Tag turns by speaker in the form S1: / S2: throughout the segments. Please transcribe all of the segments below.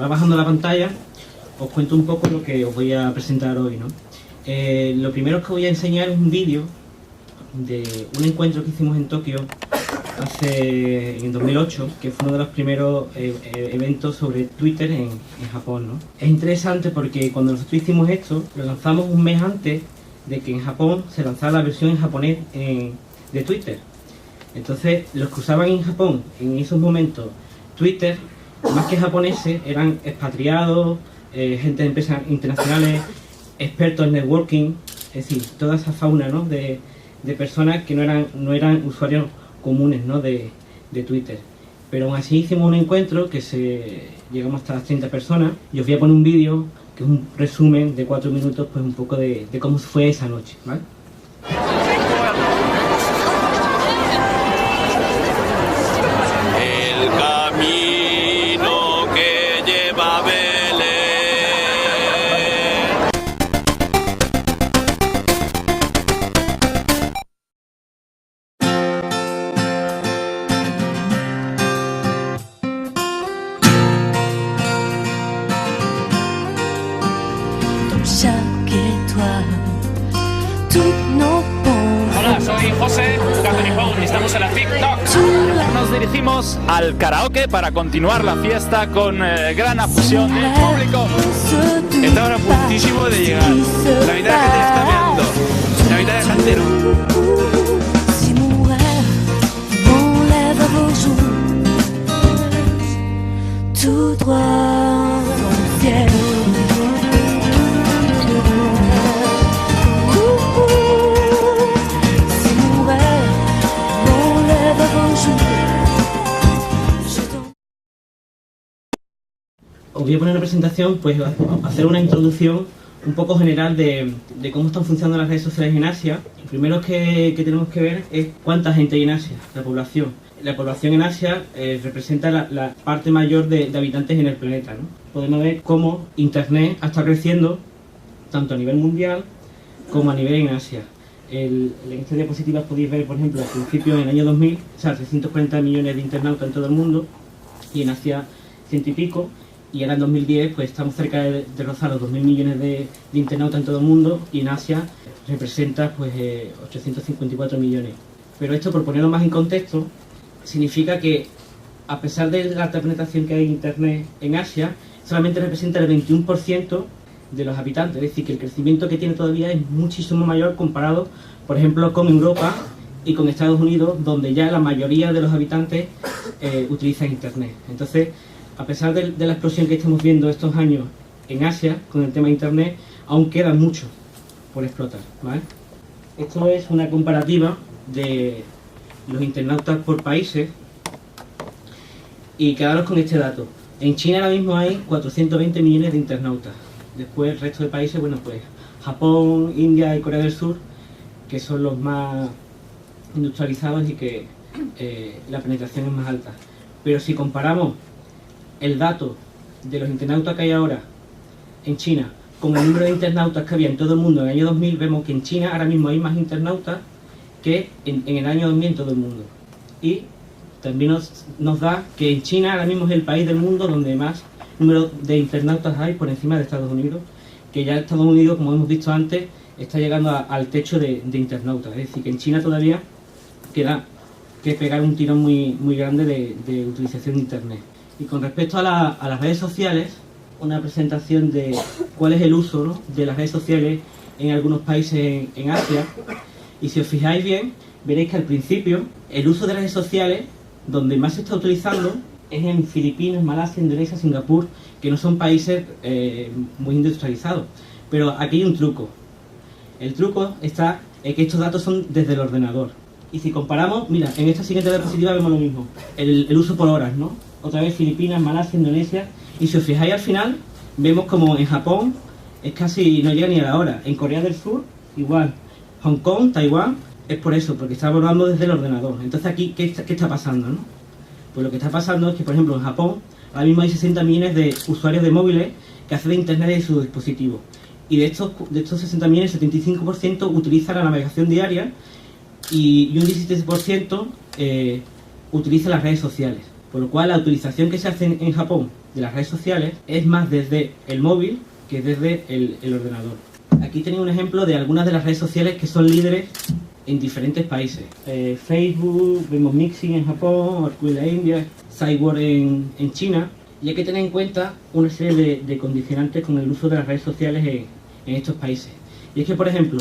S1: va bajando la pantalla, os cuento un poco lo que os voy a presentar hoy, ¿no? Lo primero que voy a enseñar es un vídeo de un encuentro que hicimos en Tokio en 2008, que fue uno de los primeros eventos sobre Twitter en Japón, ¿no? Es interesante porque cuando nosotros hicimos esto, lo lanzamos un mes antes de que en Japón se lanzara la versión en japonés de Twitter. Entonces, los que usaban en Japón en esos momentos Twitter, más que japoneses, eran expatriados, gente de empresas internacionales, expertos en networking, es decir, toda esa fauna, ¿no?, de personas que no eran usuarios comunes, ¿no?, de Twitter. Pero aún así hicimos un encuentro que llegamos hasta las 30 personas, y os voy a poner un vídeo que es un resumen de 4 minutos, pues un poco de cómo fue esa noche, ¿vale?
S2: El camino que lleva a Belén.
S3: Hola, soy José, Capelipón, y estamos en la TikTok. Nos dirigimos al karaoke para continuar la fiesta con gran afusión del público. Está ahora a puntísimo de llegar. La mitad de gente está mirando. La mitad de gente no.
S1: Os voy a poner una presentación, pues hacer una introducción un poco general de cómo están funcionando las redes sociales en Asia. Lo primero que tenemos que ver es cuánta gente hay en Asia, la población. La población en Asia representa la parte mayor de habitantes en el planeta, ¿no? Podemos ver cómo Internet ha estado creciendo tanto a nivel mundial como a nivel en Asia. En esta diapositiva podéis ver, por ejemplo, al principio, en el año 2000, o sea, 340 millones de internautas en todo el mundo, y en Asia 100 y pico. Y ahora en 2010 pues estamos cerca de rozar los 2.000 millones de internautas en todo el mundo, y en Asia representa pues 854 millones. Pero esto, por ponerlo más en contexto, significa que a pesar de la alta penetración que hay en Internet en Asia, solamente representa el 21% de los habitantes. Es decir, que el crecimiento que tiene todavía es muchísimo mayor comparado, por ejemplo, con Europa y con Estados Unidos, donde ya la mayoría de los habitantes utilizan Internet. Entonces, a pesar de la explosión que estamos viendo estos años en Asia con el tema de Internet, aún queda mucho por explotar, ¿vale? Esto es una comparativa de los internautas por países, y quedaros con este dato. En China ahora mismo hay 420 millones de internautas. Después el resto de países, bueno, pues Japón, India y Corea del Sur, que son los más industrializados y que la penetración es más alta. Pero si comparamos el dato de los internautas que hay ahora en China con el número de internautas que había en todo el mundo en el año 2000, vemos que en China ahora mismo hay más internautas que en el año 2000 en todo el mundo. Y también nos da que en China ahora mismo es el país del mundo donde más número de internautas hay, por encima de Estados Unidos, que ya Estados Unidos, como hemos visto antes, está llegando al techo de internautas. Es decir, que en China todavía queda que pegar un tirón muy grande de utilización de Internet. Y con respecto a las redes sociales, una presentación de cuál es el uso, ¿no?, de las redes sociales en algunos países en Asia. Y si os fijáis bien, veréis que al principio el uso de redes sociales, donde más se está utilizando, es en Filipinas, Malasia, Indonesia, Singapur, que no son países muy industrializados. Pero aquí hay un truco. El truco está en que estos datos son desde el ordenador. Y si comparamos, mira, en esta siguiente diapositiva vemos lo mismo, el uso por horas, ¿no? Otra vez Filipinas, Malasia, Indonesia, y si os fijáis al final, vemos como en Japón es casi no llega ni a la hora. En Corea del Sur, igual. Hong Kong, Taiwán, es por eso, porque está abordando desde el ordenador. Entonces aquí, ¿qué está pasando, no? Pues lo que está pasando es que, por ejemplo, en Japón, ahora mismo hay 60 millones de usuarios de móviles que acceden a Internet de sus dispositivos. Y de estos 60 millones, el 75% utiliza la navegación diaria, y un 17% utiliza las redes sociales. Por lo cual la utilización que se hace en Japón de las redes sociales es más desde el móvil que desde el ordenador. Aquí tenéis un ejemplo de algunas de las redes sociales que son líderes en diferentes países. Facebook, vemos Mixing en Japón, Orkut en la India, Cyborg en China. Y hay que tener en cuenta una serie de condicionantes con el uso de las redes sociales en estos países. Y es que, por ejemplo,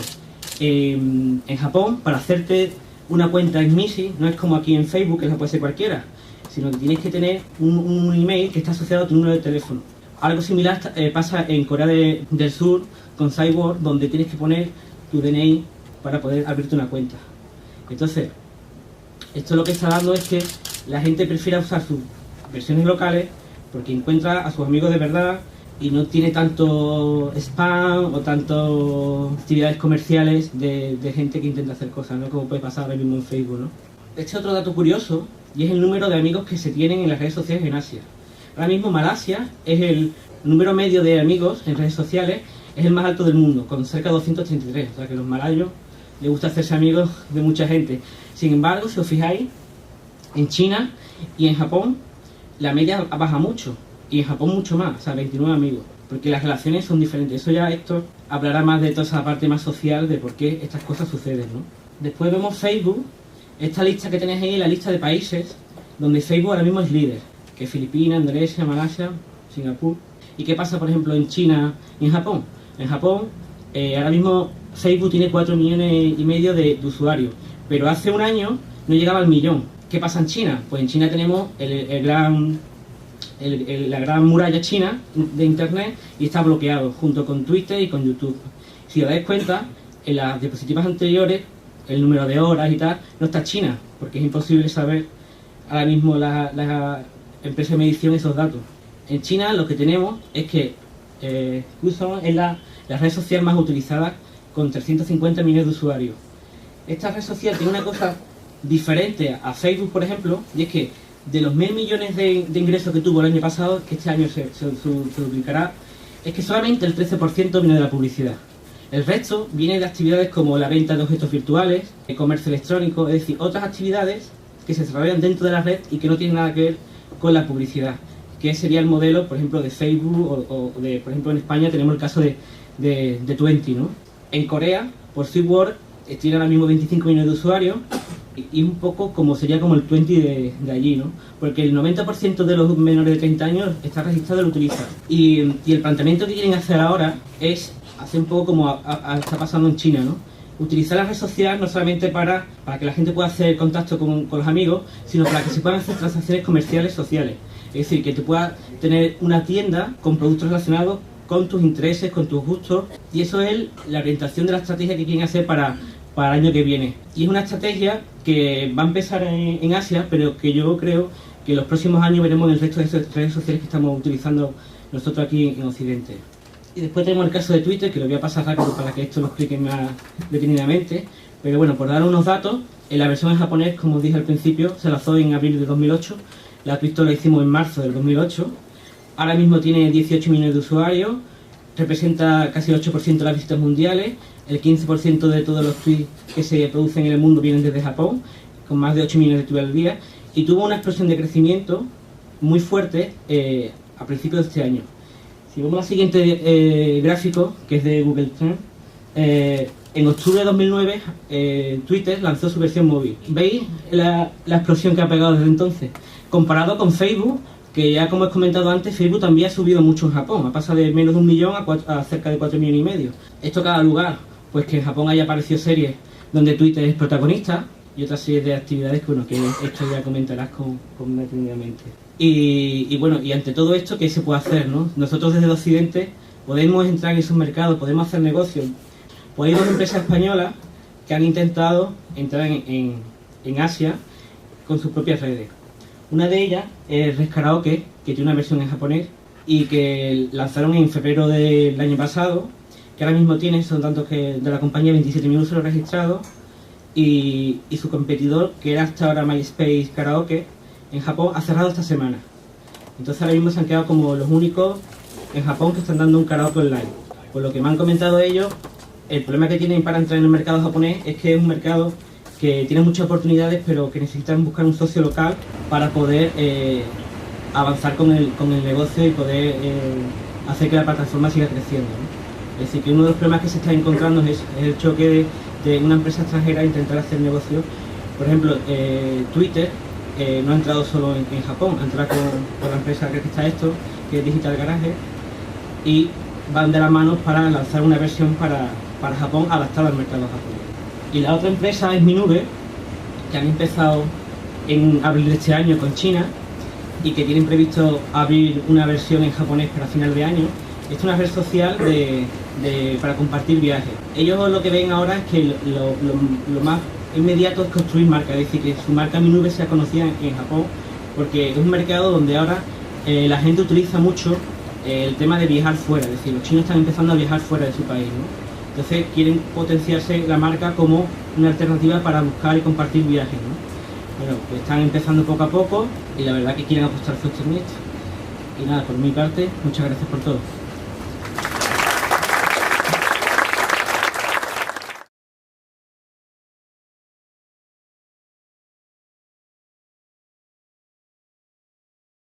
S1: en Japón, para hacerte una cuenta en Mixing, no es como aquí en Facebook, que la puede ser cualquiera, sino que tienes que tener un email que está asociado a tu número de teléfono. Algo similar pasa en Corea del Sur con Cyborg, donde tienes que poner tu DNI para poder abrirte una cuenta. Entonces, esto lo que está dando es que la gente prefiere usar sus versiones locales porque encuentra a sus amigos de verdad y no tiene tanto spam o tanto actividades comerciales de gente que intenta hacer cosas, ¿no? Como puede pasar ahora mismo en Facebook, ¿no? Este otro dato curioso, y es el número de amigos que se tienen en las redes sociales en Asia. Ahora mismo Malasia es el número medio de amigos en redes sociales, es el más alto del mundo, con cerca de 233, o sea que los malayos les gusta hacerse amigos de mucha gente. Sin embargo, si os fijáis, en China y en Japón la media baja mucho, y en Japón mucho más, o sea, 29 amigos, porque las relaciones son diferentes. Eso ya Héctor hablará más de toda esa parte más social de por qué estas cosas suceden, ¿no? Después vemos Facebook, esta lista que tenéis ahí es la lista de países donde Facebook ahora mismo es líder, que es Filipinas, Indonesia, Malasia, Singapur. ¿Y qué pasa, por ejemplo, en China y en Japón? En Japón, ahora mismo Facebook tiene 4,5 millones de usuarios, pero hace un año no llegaba al millón. ¿Qué pasa en China? Pues en China tenemos la gran muralla china de internet y está bloqueado junto con Twitter y con YouTube. Si os dais cuenta, en las diapositivas anteriores, el número de horas y tal, no está China, porque es imposible saber ahora mismo la empresa de medición esos datos. En China lo que tenemos es que Qzone es la red social más utilizada con 350 millones de usuarios. Esta red social tiene una cosa diferente a Facebook, por ejemplo, y es que de los 1.000 millones de ingresos que tuvo el año pasado, que este año se duplicará, es que solamente el 13% viene de la publicidad. El resto viene de actividades como la venta de objetos virtuales, el comercio electrónico, es decir, otras actividades que se desarrollan dentro de la red y que no tienen nada que ver con la publicidad, que sería el modelo, por ejemplo, de Facebook o de, por ejemplo, en España tenemos el caso de Twenty, ¿no? En Corea, por Cyborg, tiene ahora mismo 25 millones de usuarios y un poco como sería como el Twenty de allí, ¿no? Porque el 90% de los menores de 30 años está registrado y lo utiliza. Y el planteamiento que quieren hacer ahora es hacer un poco como está pasando en China, ¿no? Utilizar la red social no solamente para que la gente pueda hacer contacto con los amigos, sino para que se puedan hacer transacciones comerciales sociales. Es decir, que tú puedas tener una tienda con productos relacionados con tus intereses, con tus gustos, y eso es la orientación de la estrategia que quieren hacer para el año que viene. Y es una estrategia que va a empezar en Asia, pero que yo creo que en los próximos años veremos en el resto de redes sociales que estamos utilizando nosotros aquí en Occidente. Y después tenemos el caso de Twitter, que lo voy a pasar rápido para que esto lo explique más detenidamente. Pero bueno, por dar unos datos, en la versión en japonés, como dije al principio, se lanzó en abril de 2008. La Twitter lo hicimos en marzo del 2008. Ahora mismo tiene 18 millones de usuarios, representa casi el 8% de las visitas mundiales, el 15% de todos los tweets que se producen en el mundo vienen desde Japón, con más de 8 millones de tweets al día, y tuvo una explosión de crecimiento muy fuerte a principios de este año. Si vemos la siguiente gráfico, que es de Google Trends, en octubre de 2009 Twitter lanzó su versión móvil. ¿Veis la explosión que ha pegado desde entonces? Comparado con Facebook, que ya como he comentado antes, Facebook también ha subido mucho en Japón, ha pasado de menos de 1 millón a cerca de 4,5 millones. Esto cada lugar, pues que en Japón haya aparecido series donde Twitter es protagonista y otras series de actividades que, bueno, que esto ya comentarás con detenidamente. Y bueno, y ante todo esto, ¿qué se puede hacer, no? Nosotros desde el Occidente podemos entrar en esos mercados, podemos hacer negocios. Pues hay dos empresas españolas que han intentado entrar en Asia con sus propias redes. Una de ellas es Red Karaoke, que tiene una versión en japonés y que lanzaron en febrero del año pasado, que ahora mismo tiene, son tantos que de la compañía, 27.000 usuarios registrados, y su competidor, que era hasta ahora MySpace Karaoke, en Japón, ha cerrado esta semana. Entonces ahora mismo se han quedado como los únicos en Japón que están dando un karaoke online. Por lo que me han comentado ellos, el problema que tienen para entrar en el mercado japonés es que es un mercado que tienen muchas oportunidades, pero que necesitan buscar un socio local para poder avanzar con el negocio y poder hacer que la plataforma siga creciendo, ¿no? Es decir, que uno de los problemas que se está encontrando es el choque de una empresa extranjera intentar hacer negocio. Por ejemplo, Twitter no ha entrado solo en Japón, ha entrado con la empresa que está esto, que es Digital Garage, y van de la mano para lanzar una versión para Japón adaptada al mercado japonés. Y la otra empresa es Minube, que han empezado en abril de este año con China y que tienen previsto abrir una versión en japonés para final de año. Esto es una red social para compartir viajes. Ellos lo que ven ahora es que lo más inmediato es construir marca, es decir, que su marca Minube sea conocida en Japón, porque es un mercado donde ahora la gente utiliza mucho el tema de viajar fuera, es decir, los chinos están empezando a viajar fuera de su país, ¿no? Entonces quieren potenciarse la marca como una alternativa para buscar y compartir viajes, ¿no? Bueno, pues están empezando poco a poco y la verdad que quieren apostar fuerte en esto. Y nada, por mi parte, muchas gracias por todo.